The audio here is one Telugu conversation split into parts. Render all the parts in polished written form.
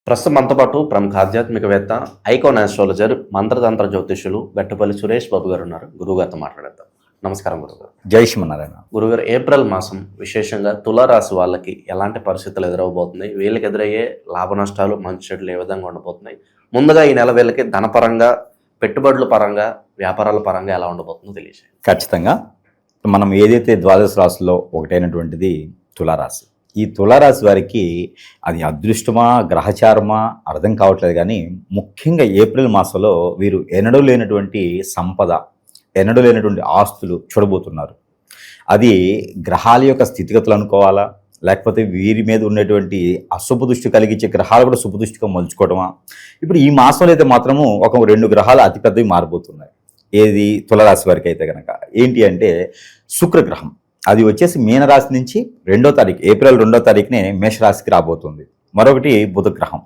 ప్రస్తుతం మనతో పాటు ప్రముఖ ఆధ్యాత్మికవేత్త, ఐకాన్ ఆస్ట్రాలజర్, మంత్రతంత్ర జ్యోతిష్యులు గట్టుపల్లి సురేష్ బాబు గారు ఉన్నారు. గురువుగారితో మాట్లాడేద్దాం. నమస్కారం గురుగారు. జై శ్రీమన్నారాయణ. గురుగారు, ఏప్రిల్ మాసం విశేషంగా తులారాశి వాళ్ళకి ఎలాంటి పరిస్థితులు ఎదురవబోతున్నాయి? వీళ్ళకి ఎదురయ్యే లాభ నష్టాలు, మంచి చెడులు ఏ విధంగా ఉండబోతున్నాయి? ముందుగా ఈ నెల వీళ్ళకి ధనపరంగా, పెట్టుబడుల పరంగా, వ్యాపారాల పరంగా ఎలా ఉండబోతుందో తెలియజేయండి. ఖచ్చితంగా మనం ఏదైతే ద్వాదశ రాశుల్లో ఒకటైనటువంటిది తులారాశి. ఈ తులారాశి వారికి అది అదృష్టమా గ్రహచారమా అర్థం కావట్లేదు, కానీ ముఖ్యంగా ఏప్రిల్ మాసంలో వీరు ఎన్నడూ లేనటువంటి సంపద, ఎన్నడూ లేనటువంటి ఆస్తులు చూడబోతున్నారు. అది గ్రహాల యొక్క స్థితిగతులు అనుకోవాలా, లేకపోతే వీరి మీద ఉన్నటువంటి అశుభ దృష్టి కలిగించే గ్రహాలు కూడా శుభ దృష్టిగా మలుచుకోవడమా? ఇప్పుడు ఈ మాసంలో అయితే మాత్రము ఒక 2 గ్రహాలు అతిపెద్దవి మారిపోతున్నాయి. ఏది తులారాశి వారికి అయితే కనుక ఏంటి అంటే శుక్రగ్రహం, అది వచ్చేసి మీనరాశి నుంచి 2వ తారీఖు ఏప్రిల్ 2వ తారీఖునే మేషరాశికి రాబోతుంది. మరొకటి బుధగ్రహం,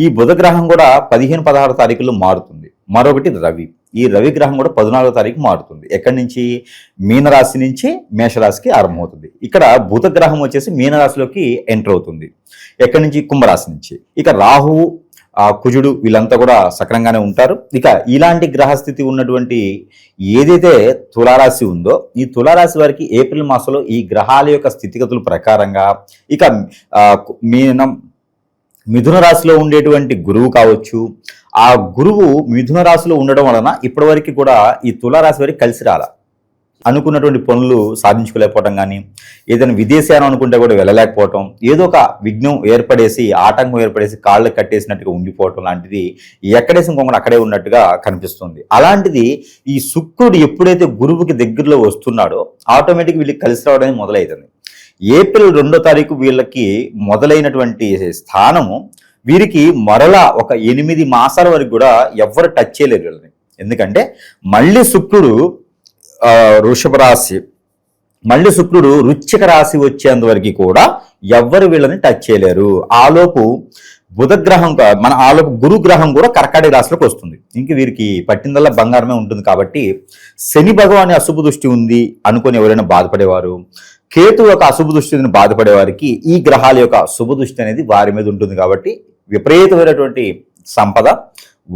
ఈ బుధగ్రహం కూడా 15-16 తారీఖుల్లో మారుతుంది. మరొకటి రవి, ఈ రవి గ్రహం కూడా 14వ తారీఖు మారుతుంది. ఎక్కడి నుంచి? మీనరాశి నుంచి మేషరాశికి ఆరంభమవుతుంది. ఇక్కడ బుధగ్రహం వచ్చేసి మీనరాశిలోకి ఎంటర్ అవుతుంది. ఎక్కడి నుంచి? కుంభరాశి నుంచి. ఇక రాహువు, కుజుడు వీళ్ళంతా కూడా సక్రంగానే ఉంటారు. ఇక ఇలాంటి గ్రహస్థితి ఉన్నటువంటి ఏదైతే తులారాశి ఉందో, ఈ తులారాశి వారికి ఏప్రిల్ మాసంలో ఈ గ్రహాల యొక్క స్థితిగతుల ప్రకారంగా ఇక మిథున రాశిలో ఉండేటువంటి గురువు కావచ్చు, ఆ గురువు మిథున రాశిలో ఉండడం వలన ఇప్పటివరకు కూడా ఈ తులారాశి వారికి కలిసి రాల. అనుకున్నటువంటి పనులు సాధించుకోలేకపోవటం, కానీ ఏదైనా విదేశాన్ని అనుకుంటే కూడా వెళ్ళలేకపోవటం, ఏదో ఒక విఘ్నం ఏర్పడేసి, ఆటంకం ఏర్పడేసి కాళ్ళు కట్టేసినట్టుగా ఉండిపోవటం లాంటిది ఎక్కడేసి ఇంకొకటి అక్కడే ఉన్నట్టుగా కనిపిస్తుంది. అలాంటిది ఈ శుక్రుడు ఎప్పుడైతే గురువుకి దగ్గరలో వస్తున్నాడో ఆటోమేటిక్ వీళ్ళకి కలిసి రావడం మొదలవుతుంది. ఏప్రిల్ 2వ తారీఖు వీళ్ళకి మొదలైనటువంటి స్థానము వీరికి మరలా ఒక 8 మాసాల వరకు కూడా ఎవ్వరు టచ్ చేయలేరు వీళ్ళని. ఎందుకంటే మళ్ళీ శుక్రుడు వృషభ రాశి, మళ్ళీ శుక్రుడు వృశ్చిక రాశి వచ్చేంతవరకు కూడా ఎవ్వరు వీళ్ళని టచ్ చేయలేరు. ఆలోపు బుధగ్రహం, ఆలోపు గురుగ్రహం కూడా కర్కాటక రాశిలోకి వస్తుంది. ఇంక వీరికి పట్టిందల్లా బంగారమే ఉంటుంది. కాబట్టి శని భగవాని అశుభ దృష్టి ఉంది అనుకుని ఎవరైనా బాధపడేవారు, కేతు యొక్క అశుభ దృష్టిని బాధపడే వారికి ఈ గ్రహాల యొక్క శుభ దృష్టి అనేది వారి మీద ఉంటుంది. కాబట్టి విపరీతమైనటువంటి సంపద,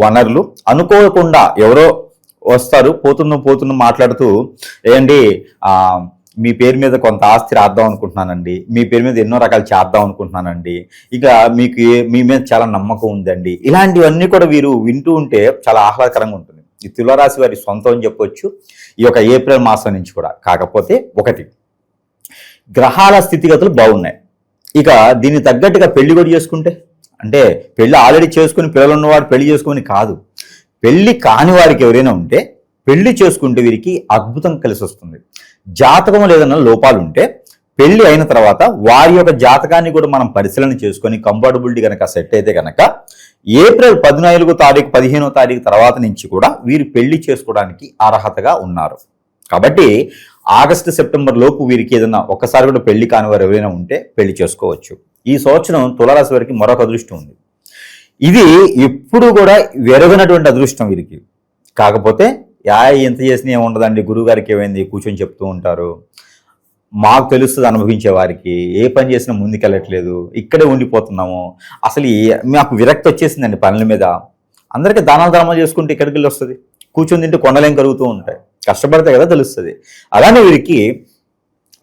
వనరులు అనుకోకుండా ఎవరో వస్తారు, పోతున్న మాట్లాడుతూ, ఏంటి మీ పేరు మీద కొంత ఆస్తి రాద్దాం అనుకుంటున్నానండి, మీ పేరు మీద ఎన్నో రకాలు చేద్దాం అనుకుంటున్నానండి, ఇక మీ మీద చాలా నమ్మకం ఉందండి, ఇలాంటివన్నీ కూడా వీరు వింటూ ఉంటే చాలా ఆహ్లాదకరంగా ఉంటుంది. ఈ తులారాశి వారి సొంతం అని చెప్పొచ్చు ఈ యొక్క ఏప్రిల్ మాసం నుంచి కూడా. కాకపోతే ఒకటి, గ్రహాల స్థితిగతులు బాగున్నాయి. ఇక దీన్ని తగ్గట్టుగా పెళ్లి కూడా చేసుకుంటే, అంటే పెళ్లి ఆల్రెడీ చేసుకుని పిల్లలు ఉన్నవాడు పెళ్లి చేసుకుని కాదు, పెళ్లి కాని వారికి ఎవరైనా ఉంటే పెళ్లి చేసుకుంటే వీరికి అద్భుతం కలిసి వస్తుంది. జాతకం లేదన్న లోపాలు ఉంటే పెళ్లి అయిన తర్వాత వారి యొక్క జాతకాన్ని కూడా మనం పరిశీలన చేసుకొని కంఫర్టబిలిటీ కనుక సెట్ అయితే కనుక ఏప్రిల్ 14వ తారీఖు 15వ తారీఖు తర్వాత నుంచి కూడా వీరు పెళ్లి చేసుకోవడానికి అర్హతగా ఉన్నారు. కాబట్టి ఆగస్టు సెప్టెంబర్ లోపు వీరికి ఏదైనా ఒక్కసారి కూడా పెళ్లి కాని వారు ఎవరైనా ఉంటే పెళ్లి చేసుకోవచ్చు. ఈ సంవత్సరం తులారాశి వారికి మరొక అదృష్టం ఉంది. ఇది ఎప్పుడు కూడా వెరగనటువంటి అదృష్టం వీరికి. కాకపోతే ఎంత చేసినా ఏముండదండి, గురువు గారికి ఏమైంది కూర్చొని చెప్తూ ఉంటారు, మాకు తెలుస్తుంది అనుభవించే వారికి, ఏ పని చేసినా ముందుకెళ్ళట్లేదు, ఇక్కడే ఉండిపోతున్నాము, అసలు మాకు విరక్తి వచ్చేసిందండి పనుల మీద, అందరికీ దానాలు ధర్మాలు చేసుకుంటే ఇక్కడికి వెళ్ళి వస్తుంది, కూర్చొని తింటే కొండలేం కలుగుతూ ఉంటాయి, కష్టపడితే కదా తెలుస్తుంది. అలానే వీరికి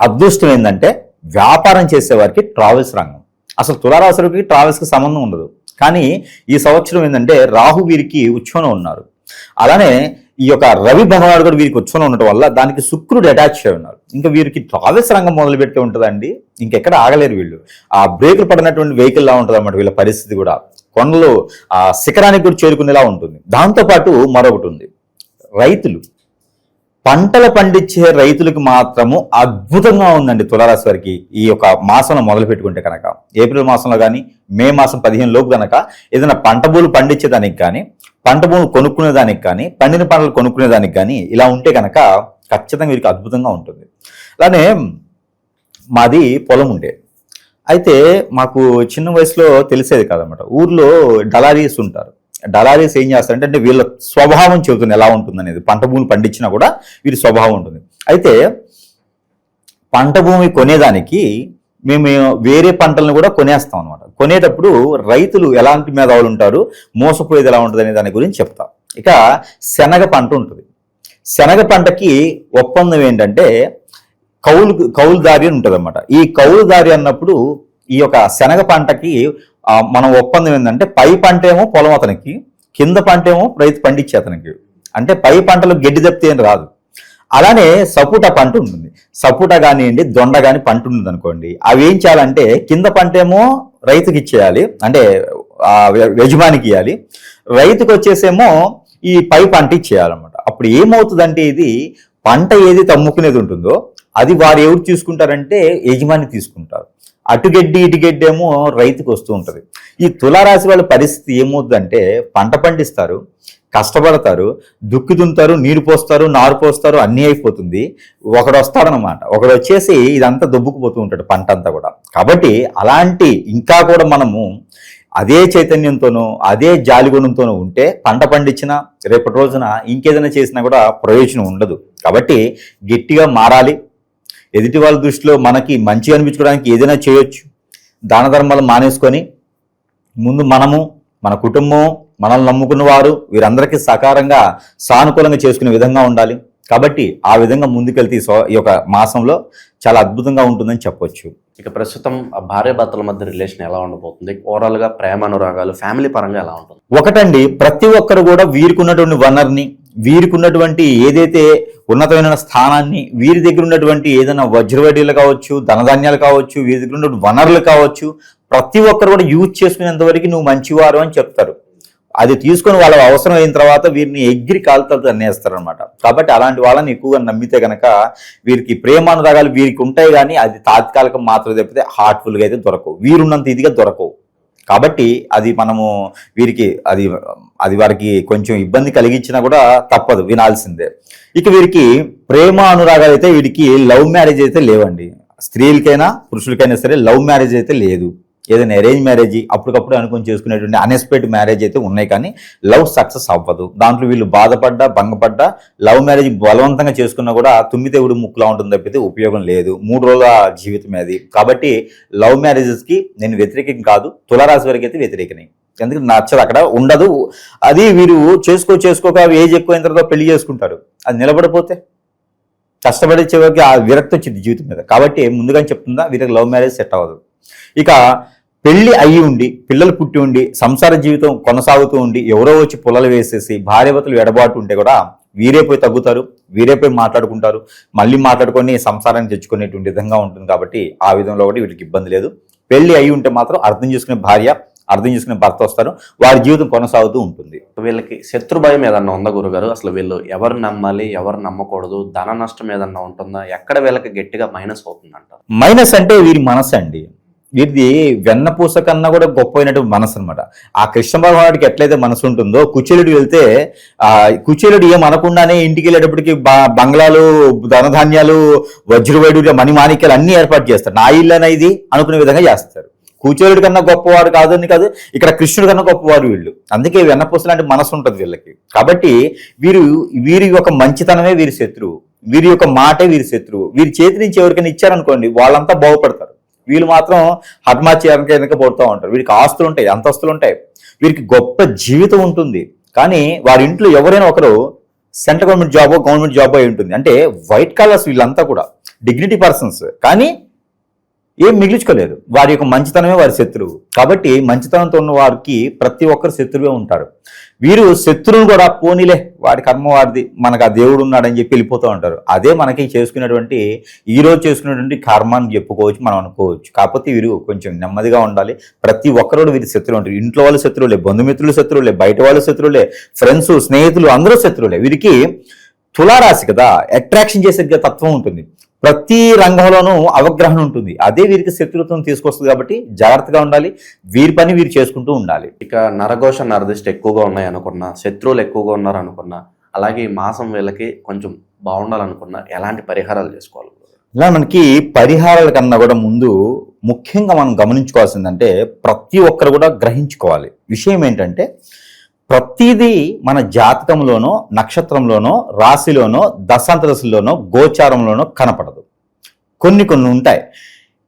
అదృష్టం ఏంటంటే వ్యాపారం చేసేవారికి ట్రావెల్స్ రంగం. అసలు తులారాశులకి ట్రావెల్స్కి సంబంధం ఉండదు. కానీ ఈ సంవత్సరం ఏంటంటే రాహు వీరికి ఉచ్ఛలో ఉన్నారు. అలానే ఈ యొక్క రవి భగవానుడు కూడా వీరికి ఉచ్ఛలో ఉండటం వల్ల దానికి శుక్రుడు అటాచ్ అయి ఉన్నారు. ఇంకా వీరికి ట్రావెల్స్ రంగం మొదలు పెట్టి ఉంటుందండి, ఇంకెక్కడ ఆగలేరు వీళ్ళు. ఆ బ్రేకులు పడినటువంటి వెహికల్ లా ఉంటుంది అన్నమాట వీళ్ళ పరిస్థితి కూడా. కొండలు శిఖరానికి కూడా చేరుకునేలా ఉంటుంది. దాంతోపాటు మరొకటి ఉంది, రైతులు, పంటలు పండించే రైతులకు మాత్రము అద్భుతంగా ఉందండి తులారాశి వారికి. ఈ యొక్క మాసంలో మొదలు పెట్టుకుంటే కనుక ఏప్రిల్ మాసంలో కానీ మే మాసం 15 లోపు కనుక ఏదైనా పంట భూములు పండించేదానికి కానీ, పంట భూములు కొనుక్కునేదానికి కానీ, పండిన పంటలు కొనుక్కునేదానికి కానీ ఇలా ఉంటే కనుక ఖచ్చితంగా వీరికి అద్భుతంగా ఉంటుంది. అలానే మాది పొలం ఉండే, అయితే మాకు చిన్న వయసులో తెలిసేది కాదనమాట. ఊర్లో డలారీస్ ఉంటారు. డలారీస్ ఏం చేస్తారంటే, అంటే వీళ్ళ స్వభావం చెబుతుంది ఎలా ఉంటుంది అనేది. పంట భూములు పండించినా కూడా వీరి స్వభావం ఉంటుంది. అయితే పంట భూమి కొనేదానికి మేము వేరే పంటలను కూడా కొనేస్తాం అనమాట. కొనేటప్పుడు రైతులు ఎలాంటి మేధావులు ఉంటారు, మోసపోయేది ఎలా ఉంటుంది అనే దాని గురించి చెప్తాం. ఇక శనగ పంట ఉంటుంది. శనగ పంటకి ఒప్పందం ఏంటంటే కౌలుదారి అని ఉంటుంది అనమాట. ఈ కౌలుదారి అన్నప్పుడు ఈ యొక్క శనగ పంటకి మనం ఒప్పందం ఏంటంటే పై పంట ఏమో పొలం అతనికి, కింద పంట ఏమో రైతు పండించే అతనికి. అంటే పై పంటలో గడ్డి తప్పితే ఏం రాదు. అలానే సపోటా పంట ఉంటుంది. సపోటా కానివ్వండి, దొండ కానీ పంట ఉంటుంది అనుకోండి, అవి ఏం చేయాలంటే కింద పంట ఏమో రైతుకి ఇచ్చేయాలి, అంటే యజమానికి ఇవ్వాలి. రైతుకు వచ్చేసేమో ఈ పై పంట ఇచ్చేయాలన్నమాట. అప్పుడు ఏమవుతుందంటే ఇది పంట ఏది అమ్ముకునేది ఉంటుందో అది వారు ఎవరు తీసుకుంటారంటే యజమాని తీసుకుంటారు. అటుగడ్డి ఇటుగడ్డి ఏమో రైతుకు వస్తూ ఉంటుంది. ఈ తులారాశి వాళ్ళ పరిస్థితి ఏమవుతుందంటే పంట పండిస్తారు, కష్టపడతారు, దుక్కి దున్నుతారు, నీరు పోస్తారు, నారు పోస్తారు, అన్నీ అయిపోతుంది. ఒకడు వస్తాడనమాట, ఒకడు వచ్చేసి ఇదంతా దొబ్బుకుపోతూ ఉంటాడు పంట అంతా కూడా. కాబట్టి అలాంటి ఇంకా కూడా మనము అదే చైతన్యంతోనూ అదే జాలిగుణంతోనూ ఉంటే పంట పండించినా రేపటి రోజున ఇంకేదైనా చేసినా కూడా ప్రయోజనం ఉండదు. కాబట్టి గట్టిగా మారాలి. ఎదుటి వాళ్ళ దృష్టిలో మనకి మంచిగా అనిపించుకోవడానికి ఏదైనా చేయొచ్చు. దాన ధర్మాలు మానేసుకొని ముందు మనము, మన కుటుంబం, మనల్ని నమ్ముకున్న వారు వీరందరికీ సకారంగా సానుకూలంగా చేసుకునే విధంగా ఉండాలి. కాబట్టి ఆ విధంగా ముందుకెళ్తే ఈ యొక్క మాసంలో చాలా అద్భుతంగా ఉంటుందని చెప్పొచ్చు. ఇక ప్రస్తుతం భార్య భర్తల మధ్య రిలేషన్ ఎలా ఉండబోతుంది? ఓవరాల్ గా ప్రేమ అనురాగాలు ఫ్యామిలీ పరంగా ఎలా ఉంటుంది? ఒకటండి, ప్రతి ఒక్కరు కూడా వీరికి ఉన్నటువంటి వనరుని, వీరికి ఉన్నటువంటి ఏదైతే ఉన్నతమైన స్థానాన్ని, వీరి దగ్గర ఉన్నటువంటి ఏదైనా వజ్రవడ్డీలు కావచ్చు, ధనధాన్యాలు కావచ్చు, వీరి దగ్గర ఉన్నటువంటి వనరులు కావచ్చు, ప్రతి ఒక్కరు కూడా యూజ్ చేసుకునేంత వరకు నువ్వు మంచివారు అని చెప్తారు. అది తీసుకొని వాళ్ళ అవసరం అయిన తర్వాత వీరిని ఎగ్రి కాలుతలతో అన్నేస్తారు అనమాట. కాబట్టి అలాంటి వాళ్ళని ఎక్కువగా నమ్మితే కనుక వీరికి ప్రేమానురాగాలు వీరికి ఉంటాయి, కానీ అది తాత్కాలికం మాత్రం తప్పితే హార్ట్ఫుల్గా అయితే దొరకవు, వీరున్నంత ఇదిగా దొరకవు. కాబట్టి అది మనము వీరికి అది వారికి కొంచెం ఇబ్బంది కలిగించినా కూడా తప్పదు, వినాల్సిందే. ఇక వీరికి ప్రేమ అనురాగాలు అయితే వీరికి లవ్ మ్యారేజ్ అయితే లేవండి. స్త్రీలకైనా పురుషులకైనా సరే లవ్ మ్యారేజ్ అయితే లేదు. ఏదైనా అరేంజ్ మ్యారేజ్ అప్పటికప్పుడు అనుకుని చేసుకునేటువంటి అన్ఎక్స్పెక్టెడ్ మ్యారేజ్ అయితే ఉన్నాయి, కానీ లవ్ సక్సెస్ అవ్వదు. దాంట్లో వీళ్ళు బాధపడ్డా భంగపడ్డా లవ్ మ్యారేజ్ బలవంతంగా చేసుకున్నా కూడా తుమ్మిదేవుడు ముక్కులా ఉంటుంది తప్పితే ఉపయోగం లేదు. 3 రోజుల జీవితమే అది. కాబట్టి లవ్ మ్యారేజెస్కి నేను వ్యతిరేకం కాదు, తులారాశి వరకు అయితే వ్యతిరేకనే. ఎందుకంటే నచ్చదు, అక్కడ ఉండదు. అది వీరు చేసుకోక ఏజ్ ఎక్కువైన తర్వాత పెళ్లి చేసుకుంటారు. అది నిలబడిపోతే కష్టపడే చివరికి ఆ విరక్తి వచ్చింది జీవితం మీద. కాబట్టి ముందుగా చెప్తుందా, వీరికి లవ్ మ్యారేజ్ సెట్ అవ్వదు. ఇక పెళ్లి అయ్యి ఉండి పిల్లలు పుట్టి ఉండి సంసార జీవితం కొనసాగుతూ ఉండి ఎవరో వచ్చి పుల్లలు వేసేసి భార్యాభర్తలు ఎడబాటు ఉంటే కూడా వీరే పోయి తగ్గుతారు, వీరే పోయి మాట్లాడుకుంటారు, మళ్ళీ మాట్లాడుకొని సంసారాన్ని తెచ్చుకునేటువంటి విధంగా ఉంటుంది. కాబట్టి ఆ విధంలో కూడా వీళ్ళకి ఇబ్బంది లేదు. పెళ్లి అయి ఉంటే మాత్రం అర్థం చేసుకునే భార్య, అర్థం చేసుకునే భర్త వస్తారు, వారి జీవితం కొనసాగుతూ ఉంటుంది. వీళ్ళకి శత్రు భయం ఏదన్నా ఉందా గురుగారు? అసలు వీళ్ళు ఎవరు నమ్మాలి, ఎవరు నమ్మకూడదు, ధన నష్టం ఏదన్నా ఉంటుందా? ఎక్కడ వీళ్ళకి గట్టిగా మైనస్ అవుతుందంటారు? మైనస్ అంటే వీరి మనసు అండి. వీరిది వెన్నపూస కన్నా కూడా గొప్పైనటువంటి మనసు అనమాట. ఆ కృష్ణ భగవానుడికి ఎట్లయితే మనసు ఉంటుందో, కుచేలుడు వెళ్తే కుచేలుడు ఏం అనకుండానే ఇంటికి వెళ్ళేటప్పటికి బంగ్లాలు, ధనధాన్యాలు, వజ్రవైడూర్య, మణిమాణిక్యాలు అన్ని ఏర్పాటు చేస్తారు. నా ఇల్లన ఇది అనుకునే విధంగా చేస్తారు. కుచేలుడి కన్నా గొప్పవాడు కాదని కాదు, ఇక్కడ కృష్ణుడి కన్నా గొప్పవారు వీళ్ళు. అందుకే వెన్నపూస లాంటి మనసు ఉంటుంది వీళ్ళకి. కాబట్టి వీరి యొక్క మంచితనమే వీరి శత్రువు, వీరి యొక్క మాటే వీరి శత్రువు. వీరి చేతి నుంచి ఎవరికైనా ఇచ్చారనుకోండి వాళ్ళంతా బాగుపడతారు. వీళ్ళు మాత్రం హఠమార్చేయడానికి వెనక పడుతూ ఉంటారు. వీరికి ఆస్తులు ఉంటాయి, అంతస్తులు ఉంటాయి, వీరికి గొప్ప జీవితం ఉంటుంది. కానీ వారి ఇంట్లో ఎవరైనా ఒకరు సెంట్రల్ గవర్నమెంట్ జాబో అయి ఉంటుంది. అంటే వైట్ కాలర్స్ వీళ్ళంతా కూడా డిగ్నిటీ పర్సన్స్, కానీ ఏం మిగిల్చుకోలేదు. వారి యొక్క మంచితనమే వారి శత్రువు. కాబట్టి మంచితనంతో ఉన్న వారికి ప్రతి ఒక్కరు శత్రువే ఉంటారు. వీరు శత్రువును కూడా పోనీలే వాడి కర్మ వాడిది, మనకు ఆ దేవుడు ఉన్నాడని చెప్పి వెళ్ళిపోతూ ఉంటారు. అదే మనకి చేసుకునేటువంటి ఈరోజు చేసుకునేటువంటి కర్మ అని చెప్పుకోవచ్చు, మనం అనుకోవచ్చు. కాకపోతే వీరు కొంచెం నెమ్మదిగా ఉండాలి. ప్రతి ఒక్కరు వీరి శత్రువులు ఉంటారు. ఇంట్లో వాళ్ళు శత్రువులే, బంధుమిత్రులు శత్రువులే, బయట వాళ్ళు శత్రువులే, ఫ్రెండ్స్, స్నేహితులు అందరూ శత్రువులే. వీరికి తులారాశి కదా, అట్రాక్షన్ చేసే తత్వం ఉంటుంది. ప్రతి రంగంలోనూ అవగ్రహం ఉంటుంది. అదే వీరికి శత్రుత్వం తీసుకొస్తుంది. కాబట్టి జాగ్రత్తగా ఉండాలి. వీరి పని వీరు చేసుకుంటూ ఉండాలి. ఇక నరఘోష నరదిష్టి ఎక్కువగా ఉన్నాయి అనుకున్నా, శత్రువులు ఎక్కువగా ఉన్నారు అనుకున్నా, అలాగే ఈ మాసం వీళ్ళకి కొంచెం బాగుండాలనుకున్నా ఎలాంటి పరిహారాలు చేసుకోవాలి? ఇలా మనకి పరిహారాల కన్నా కూడా ముందు ముఖ్యంగా మనం గమనించుకోవాల్సిందంటే ప్రతి ఒక్కరు కూడా గ్రహించుకోవాలి విషయం ఏంటంటే, ప్రతిదీ మన జాతకంలోనో, నక్షత్రంలోనో, రాశిలోనో, దశాంతరశిలోనో, గోచారంలోనో కనపడదు. కొన్ని ఉంటాయి.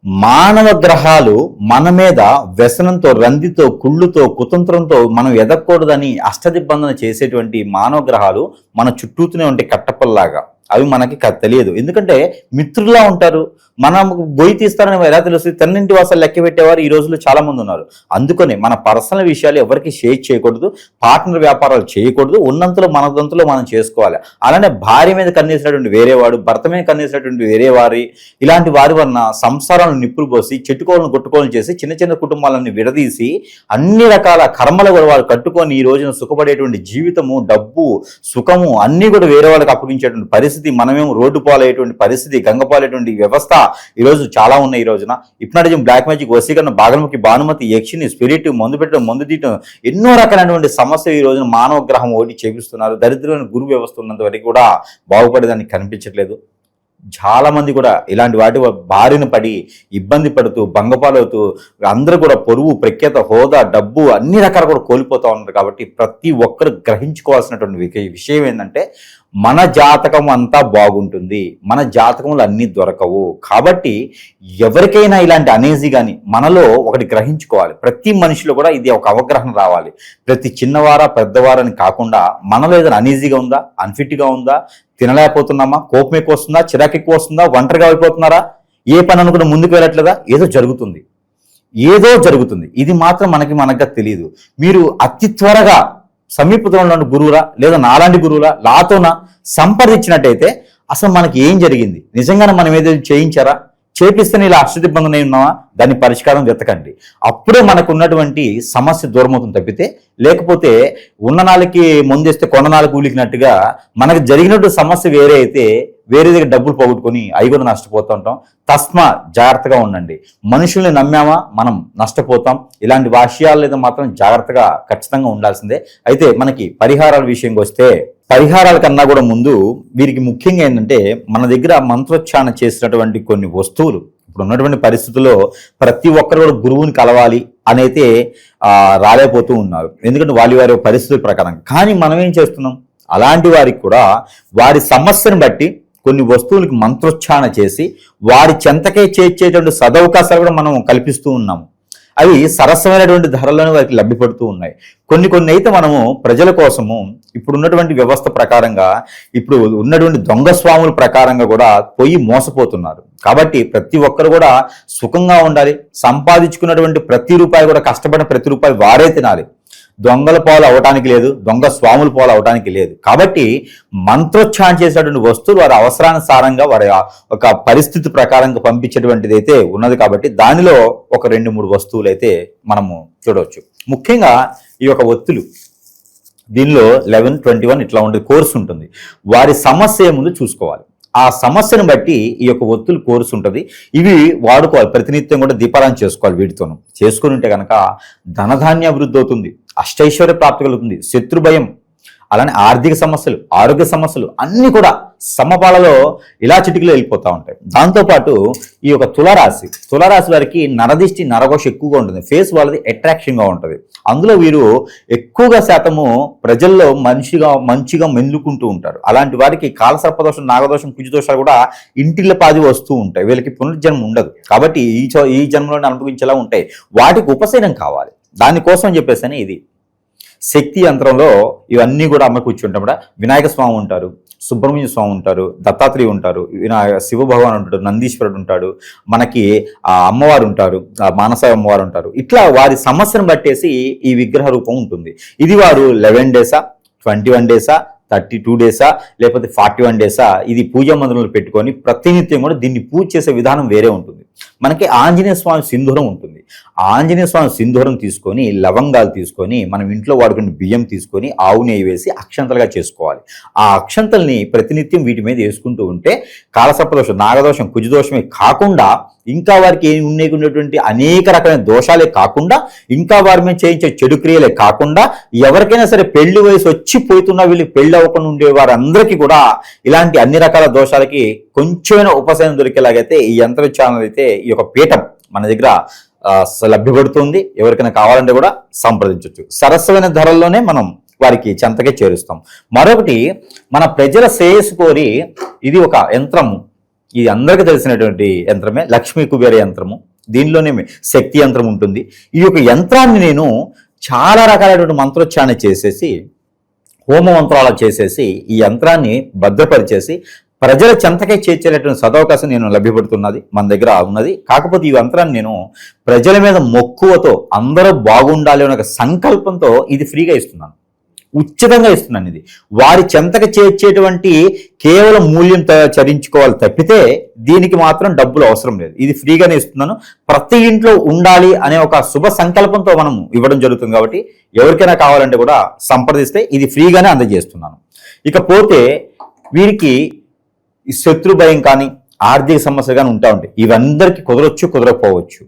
మానవ గ్రహాలు మన మీద వ్యసనంతో, రందితో, కుళ్ళుతో, కుతంత్రంతో మనం ఎదగకూడదని అష్టదిబ్బందన చేసేటువంటి మానవ గ్రహాలు మన చుట్టూతూనే ఉంటే కట్టపల్లాగా. అవి మనకి తెలియదు, ఎందుకంటే మిత్రులా ఉంటారు. మనం గొయ్యి తీస్తారని ఎలా తెలుస్తుంది? తన్నింటి వాసాలు లెక్క పెట్టేవారు ఈ రోజుల్లో చాలా మంది ఉన్నారు. అందుకని మన పర్సనల్ విషయాలు ఎవరికి షేర్ చేయకూడదు, పార్ట్నర్ వ్యాపారాలు చేయకూడదు, ఉన్నంతలో మనదంతలో మనం చేసుకోవాలి. అలానే భార్య మీద కన్నేసినటువంటి వేరేవాడు, భర్త మీద కన్నేసినటువంటి వేరే వారి, ఇలాంటి వారి వలన సంసారాలను నిప్పులు పోసి చెట్టుకోలను కొట్టుకోలను చేసి చిన్న చిన్న కుటుంబాలను విడదీసి అన్ని రకాల కర్మలు కూడా వాళ్ళు కట్టుకొని ఈ రోజున సుఖపడేటువంటి జీవితము, డబ్బు, సుఖము అన్నీ కూడా వేరే వాళ్ళకి అప్పగించేటువంటి పరిస్థితి, మనమేమో రోడ్డు పాలయ్యేటువంటి పరిస్థితి, గంగపాలయ్యేటువంటి వ్యవస్థ ఈరోజు చాలా ఉన్నాయి. ఈ రోజున హిప్నాటిజం, బ్లాక్ మ్యాజిక్, వశీకరణ, బాగలముఖి, భానుమతి, యక్షిని, స్పిరిట్, మందు పెట్టడం, మందు తీయటం, ఎన్నో రకాలైనటువంటి సమస్యలు ఈ రోజున మానవ గ్రహం ఒకటి చేపిస్తున్నారు. దరిద్రమైన గురు వ్యవస్థ ఉన్నంత వరకు కూడా బాగుపడేదానికి కనిపించట్లేదు. చాలా మంది కూడా ఇలాంటి వాటి బారిన పడి ఇబ్బంది పడుతూ భంగపాలవుతూ అందరూ కూడా పొరుగు, ప్రఖ్యాత, హోదా, డబ్బు అన్ని రకాలు కూడా కోల్పోతూ ఉన్నారు. కాబట్టి ప్రతి ఒక్కరు గ్రహించుకోవాల్సినటువంటి విషయం ఏంటంటే మన జాతకం అంతా బాగుంటుంది, మన జాతకంలో అన్నీ దొరకవు. కాబట్టి ఎవరికైనా ఇలాంటి అనేజీ కానీ మనలో ఒకటి గ్రహించుకోవాలి. ప్రతి మనిషిలో కూడా ఇది ఒక అవగాహన రావాలి. ప్రతి చిన్నవారా పెద్దవారని కాకుండా మనలో ఏదైనా అనీజీగా ఉందా, అన్ఫిట్గా ఉందా, తినలేకపోతున్నామా, కోపం ఎక్కువ వస్తుందా, చిరాకు ఎక్కువ వస్తుందా, ఒంటరిగా అయిపోతున్నారా, ఏ పని అనుకున్న ముందుకు వెళ్ళట్లేదా, ఏదో జరుగుతుంది. ఇది మాత్రం మనకు తెలియదు. మీరు అతి త్వరగా సమీపంలో గురువులా లేదా నాలాంటి గురువులా లాతోన సంప్రదించినట్టయితే అసలు మనకి ఏం జరిగింది, నిజంగానే మనం ఏదైనా చేయించారా, చేపిస్తేనే ఇలా అష్టదిబ్బందనై ఉన్నావా, దాని పరిష్కారం వెతకండి. అప్పుడే మనకు ఉన్నటువంటి సమస్య దూరమవుతుంది తప్పితే, లేకపోతే ఉన్న నాలుగుకి ముందేస్తే కొండ నాలుగు ఊలికినట్టుగా మనకు జరిగినట్టు సమస్య వేరే అయితే వేరే దగ్గర డబ్బులు పోగొట్టుకొని అవి కూడా నష్టపోతూ ఉంటాం. తస్మా జాగ్రత్తగా ఉండండి. మనుషుల్ని నమ్మామా మనం నష్టపోతాం. ఇలాంటి విషయాలు లేదా మాత్రం జాగ్రత్తగా ఖచ్చితంగా ఉండాల్సిందే. అయితే మనకి పరిహారాల విషయంకి వస్తే, పరిహారాల కన్నా కూడా ముందు వీరికి ముఖ్యంగా ఏంటంటే మన దగ్గర మంత్రోచ్చారణ చేసినటువంటి కొన్ని వస్తువులు ఇప్పుడు ఉన్నటువంటి పరిస్థితుల్లో ప్రతి ఒక్కరు కూడా గురువుని కలవాలి అనైతే రాలేకపోతూ ఉన్నారు, ఎందుకంటే వారి పరిస్థితుల ప్రకారం. కానీ మనం ఏం చేస్తున్నాం, అలాంటి వారికి కూడా వారి సమస్యను బట్టి కొన్ని వస్తువులకి మంత్రోచ్చారణ చేసి వారి చెంతకే చేర్చేటువంటి సదవకాశాలు కూడా మనం కల్పిస్తూ ఉన్నాము. అవి సరసమైనటువంటి ధరలను వారికి లభ్యపడుతూ ఉన్నాయి. కొన్ని అయితే మనము ప్రజల కోసము ఇప్పుడు ఉన్నటువంటి వ్యవస్థ ప్రకారంగా, ఇప్పుడు ఉన్నటువంటి దొంగ స్వాముల ప్రకారంగా కూడా పోయి మోసపోతున్నారు. కాబట్టి ప్రతి ఒక్కరు కూడా సుఖంగా ఉండాలి. సంపాదించుకున్నటువంటి ప్రతి రూపాయి కూడా, కష్టపడిన ప్రతి రూపాయి వారే తినాలి. దొంగల పాలు అవటానికి లేదు, దొంగ స్వాముల పాలు అవటానికి లేదు. కాబట్టి మంత్రోచ్చారణ చేసేటువంటి వస్తువులు వారి అవసరానుసారంగా వారి ఒక పరిస్థితి ప్రకారంగా పంపించేటువంటిది అయితే ఉన్నది. కాబట్టి దానిలో ఒక 2-3 వస్తువులు అయితే మనము చూడవచ్చు. ముఖ్యంగా ఈ యొక్క ఒత్తులు, దీనిలో 11, 21 ఇట్లా ఉండే కోర్సు ఉంటుంది. వారి సమస్య ముందు చూసుకోవాలి. ఆ సమస్యను బట్టి ఈ యొక్క ఒత్తులు కోర్సు ఉంటుంది. ఇవి వాడుకోవాలి. ప్రతినిత్యం కూడా దీపారాధన చేసుకోవాలి. వీటితోనూ చేసుకుని ఉంటే కనుక ధనధాన్య అభివృద్ధి అవుతుంది, అష్టైశ్వర్య ప్రాప్తి కలుగుతుంది, శత్రు భయం, అలానే ఆర్థిక సమస్యలు, ఆరోగ్య సమస్యలు అన్నీ కూడా సమపాలలో ఇలా చిటికలో వెళ్ళిపోతూ ఉంటాయి. దాంతోపాటు ఈ యొక్క తులారాశి వారికి నరదిష్టి, నరఘోష ఎక్కువగా ఉంటుంది. ఫేస్ వాళ్ళది అట్రాక్షన్గా ఉంటుంది. అందులో వీరు ఎక్కువగా శాతము ప్రజల్లో మంచిగా మెల్లుకుంటూ ఉంటారు. అలాంటి వారికి కాలసర్పదోషం, నాగదోషం, కుజదోషాలు కూడా ఇంటిళ్ళ పాది వస్తూ ఉంటాయి. వీళ్ళకి పునర్జన్మ ఉండదు. కాబట్టి ఈ జన్మలోనే అనుభవించేలా ఉంటాయి. వాటికి ఉపశమనం కావాలి. దానికోసం చెప్పేసి ఇది శక్తి యంత్రంలో ఇవన్నీ కూడా అమ్మ కూర్చుంటాం కూడా. వినాయక స్వామి ఉంటారు, సుబ్రహ్మణ్య స్వామి ఉంటారు, దత్తాత్రేయ ఉంటారు, శివ భగవాన్ ఉంటాడు, నందీశ్వరుడు ఉంటాడు, మనకి అమ్మవారు ఉంటారు, మానస అమ్మవారు ఉంటారు. ఇట్లా వారి సమస్యను బట్టేసి ఈ విగ్రహ రూపం ఉంటుంది. ఇది వారు 11 డేసా, 21 డేసా, 32 డేసా, లేకపోతే 41 డేసా ఇది పూజా మందిరంలో పెట్టుకొని ప్రతినిత్యం కూడా దీన్ని పూజ చేసే విధానం వేరే ఉంటుంది. మనకి ఆంజనేయ స్వామి సింధూరం ఉంటుంది. ఆంజనేయ స్వామి సింధూరం తీసుకొని, లవంగాలు తీసుకొని, మనం ఇంట్లో వాడుకునే బియ్యం తీసుకొని ఆవు నెయ్యి వేసి అక్షంతలుగా చేసుకోవాలి. ఆ అక్షంతల్ని ప్రతినిత్యం వీటి మీద వేసుకుంటూ ఉంటే కాలసర్పదోషం, నాగదోషం, కుజదోషమే కాకుండా ఇంకా వారికి ఉండేటువంటి అనేక రకమైన దోషాలే కాకుండా, ఇంకా వారి మీద చేయించే చెడు క్రియలే కాకుండా, ఎవరికైనా సరే పెళ్లి వయసు వచ్చి పోతున్నా వీళ్ళకి పెళ్లి అవ్వకుండా ఉండే వారందరికీ కూడా ఇలాంటి అన్ని రకాల దోషాలకి కొంచెమైనా ఉపశమనం దొరికేలాగైతే ఈ యంత్రోచ్చారణ అయితే ఈ యొక్క పీఠం మన దగ్గర లభ్యపడుతుంది. ఎవరికైనా కావాలంటే కూడా సంప్రదించవచ్చు. సరసమైన ధరల్లోనే మనం వారికి చెంతకే చేరుస్తాం. మరొకటి, మన ప్రజల శ్రేయస్సు కోరి ఇది ఒక యంత్రము. ఇది అందరికీ తెలిసినటువంటి యంత్రమే లక్ష్మీ కుబేర యంత్రము. దీనిలోనే శక్తి యంత్రం ఉంటుంది. ఈ యొక్క యంత్రాన్ని నేను చాలా రకాలైనటువంటి మంత్రోచ్చారణ చేసేసి, హోమ మంత్రాలు చేసేసి ఈ యంత్రాన్ని భద్రపరిచేసి ప్రజల చెంతకే చేర్చేటటువంటి సదవకాశం నేను లభ్యపడుతున్నది, మన దగ్గర ఉన్నది. కాకపోతే ఈ యంత్రాన్ని నేను ప్రజల మీద మక్కువతో అందరూ బాగుండాలి అనే ఒక సంకల్పంతో ఇది ఫ్రీగా ఇస్తున్నాను, ఉచితంగా ఇస్తున్నాను. ఇది వారి చెంతకు చేర్చేటువంటి కేవలం మూల్యం చరించుకోవాలి తప్పితే దీనికి మాత్రం డబ్బులు అవసరం లేదు. ఇది ఫ్రీగానే ఇస్తున్నాను. ప్రతి ఇంట్లో ఉండాలి అనే ఒక శుభ సంకల్పంతో మనం ఇవ్వడం జరుగుతుంది. కాబట్టి ఎవరికైనా కావాలంటే కూడా సంప్రదిస్తే ఇది ఫ్రీగానే అందజేస్తున్నాను. ఇకపోతే వీరికి ఈ శత్రు భయం కానీ ఆర్థిక సమస్య కానీ ఉంటాయి. ఇవందరికీ కుదరొచ్చు, కుదరకపోవచ్చు.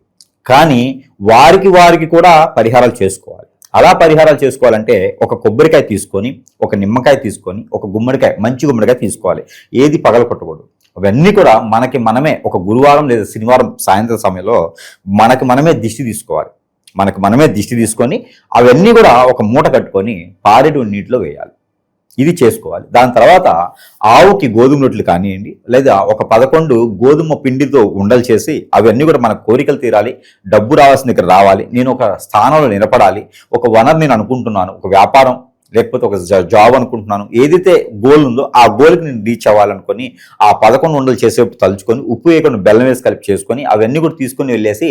కానీ వారికి కూడా పరిహారాలు చేసుకోవాలి. అలా పరిహారాలు చేసుకోవాలంటే ఒక కొబ్బరికాయ తీసుకొని, ఒక నిమ్మకాయ తీసుకొని, ఒక గుమ్మడికాయ, మంచి గుమ్మడికాయ తీసుకోవాలి. ఏది పగల కొట్టకూడదు. అవన్నీ కూడా మనమే ఒక గురువారం లేదా శనివారం సాయంత్రం సమయంలో మనమే దిష్టి తీసుకోవాలి. మనమే దిష్టి తీసుకొని అవన్నీ కూడా ఒక మూట కట్టుకొని పారేడు నీటిలో వేయాలి. ఇది చేసుకోవాలి. దాని తర్వాత ఆవుకి గోధుమ రొట్టెలు కానివ్వండి, లేదా ఒక 11 గోధుమ పిండితో ఉండలు చేసి అవన్నీ కూడా మన కోరికలు తీరాలి, డబ్బు రావాల్సిన దగ్గర రావాలి, నేను ఒక స్థానంలో నిలబడాలి, ఒక వనరు నేను అనుకుంటున్నాను, ఒక వ్యాపారం లేకపోతే ఒక జాబ్ అనుకుంటున్నాను, ఏదైతే గోల్ ఉందో ఆ గోల్కి నేను రీచ్ అవ్వాలనుకొని ఆ 11 ఉండలు చేసేపు తలుచుకొని ఉప్పు వేయకుండా బెల్లం వేసి కలిపి చేసుకొని అవన్నీ కూడా తీసుకొని వెళ్ళేసి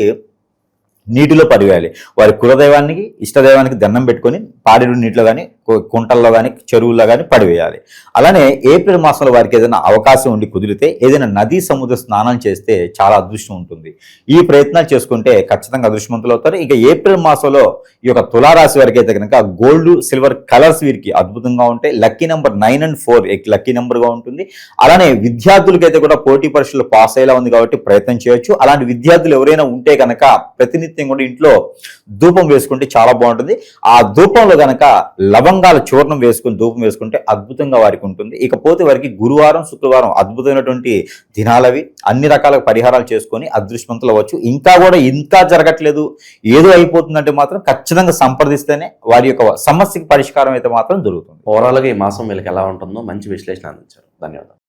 నీటిలో పడివేయాలి. వారి కులదైవానికి ఇష్టదైవానికి దండం పెట్టుకొని పాడేడు నీటిలో కానీ, కుంటల్లో కానీ, చెరువుల్లో కానీ పడివేయాలి. అలానే ఏప్రిల్ మాసంలో వారికి ఏదైనా అవకాశం ఉండి కుదిరితే ఏదైనా నదీ సముద్ర స్నానం చేస్తే చాలా అదృష్టం ఉంటుంది. ఈ ప్రయత్నాలు చేసుకుంటే ఖచ్చితంగా అదృష్టవంతులు అవుతారు. ఇక ఏప్రిల్ మాసంలో ఈ యొక్క తులారాశి వారికి అయితే కనుక గోల్డ్, సిల్వర్ కలర్స్ వీరికి అద్భుతంగా ఉంటాయి. లక్కీ నెంబర్ 9 and 4 లక్కీ నెంబర్గా ఉంటుంది. అలానే విద్యార్థులకైతే కూడా పోటీ పరీక్షలు పాస్ అయ్యేలా ఉంది కాబట్టి ప్రయత్నం చేయొచ్చు. అలాంటి విద్యార్థులు ఎవరైనా ఉంటే కనుక ప్రతినిత్యం కూడా ఇంట్లో ధూపం వేసుకుంటే చాలా బాగుంటుంది. ఆ ధూపంలో గనక లవంగాల చూర్ణం వేసుకుని ధూపం వేసుకుంటే అద్భుతంగా వారికి ఉంటుంది. ఇకపోతే వారికి గురువారం, శుక్రవారం అద్భుతమైనటువంటి దినాలవి. అన్ని రకాల పరిహారాలు చేసుకొని అదృష్టవంతులు అవ్వచ్చు. ఇంకా జరగట్లేదు, ఏదో అయిపోతుందంటే మాత్రం ఖచ్చితంగా సంప్రదిస్తేనే వారి యొక్క సమస్యకి పరిష్కారం అయితే మాత్రం దొరుకుతుంది. ఓవరాల్గా ఈ మాసం వీళ్ళకి ఎలా ఉంటుందో మంచి విశ్లేషణ అందించారు. ధన్యవాదాలు.